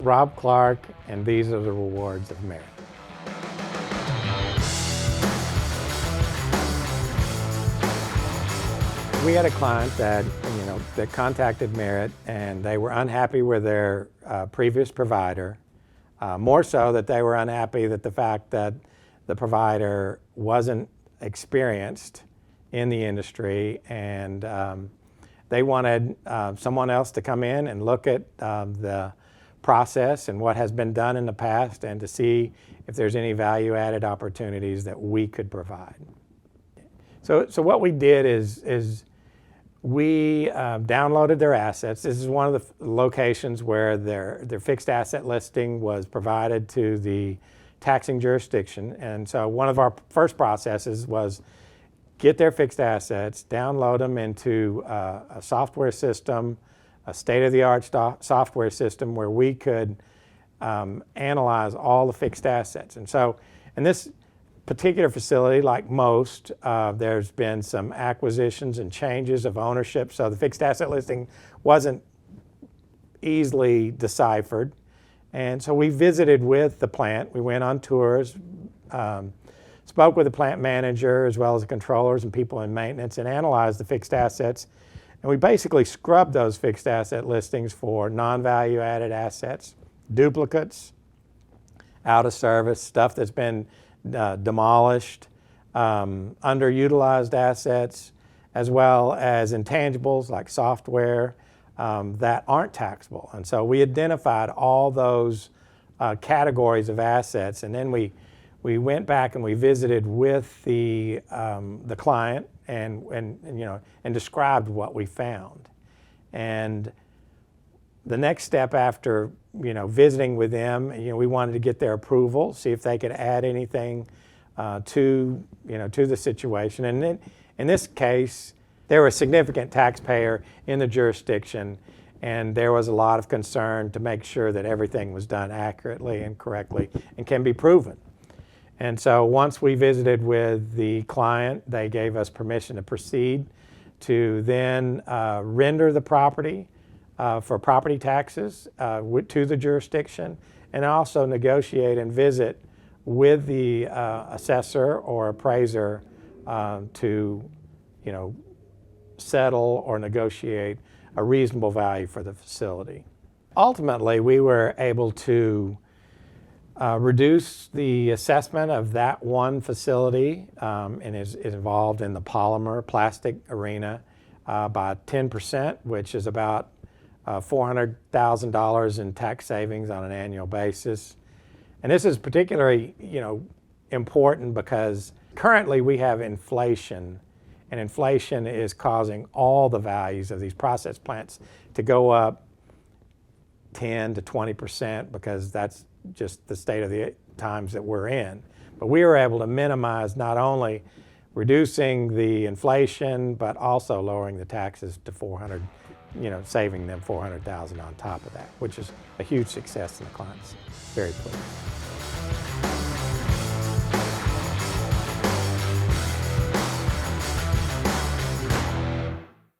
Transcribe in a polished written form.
Rob Clark, and these are the rewards of merit. We had a client that contacted Merit, and they were unhappy with their previous provider. More so that they were unhappy that the fact that the provider wasn't experienced in the industry, and they wanted someone else to come in and look at the process and what has been done in the past, and to see if there's any value-added opportunities that we could provide. So what we did is we downloaded their assets. This is one of the locations where their fixed asset listing was provided to the taxing jurisdiction. And so one of our first processes was get their fixed assets, download them into a software system, a state-of-the-art software system where we could analyze all the fixed assets. And so in this particular facility, like most, there's been some acquisitions and changes of ownership, so the fixed asset listing wasn't easily deciphered. And so we visited with the plant. We went on tours, spoke with the plant manager as well as the controllers and people in maintenance, and analyzed the fixed assets. And we basically scrubbed those fixed asset listings for non-value added assets, duplicates, out of service, stuff that's been demolished, underutilized assets, as well as intangibles like software that aren't taxable. And so we identified all those categories of assets, and then we went back and we visited with the client and described what we found. And the next step after visiting with them, we wanted to get their approval, see if they could add anything to the situation. And then, in this case, they were a significant taxpayer in the jurisdiction, and there was a lot of concern to make sure that everything was done accurately and correctly and can be proven. And so once we visited with the client, they gave us permission to proceed to then render the property for property taxes to the jurisdiction, and also negotiate and visit with the assessor or appraiser to settle or negotiate a reasonable value for the facility. Ultimately, we were able to reduce the assessment of that one facility, and is involved in the polymer plastic arena, by 10%, which is about $400,000 in tax savings on an annual basis. And this is particularly important because currently we have inflation, and inflation is causing all the values of these process plants to go up 10 to 20%, because that's just the state of the times that we're in. But we were able to minimize not only reducing the inflation, but also lowering the taxes to $400,000, saving them $400,000 on top of that, which is a huge success, and the client's very pleased.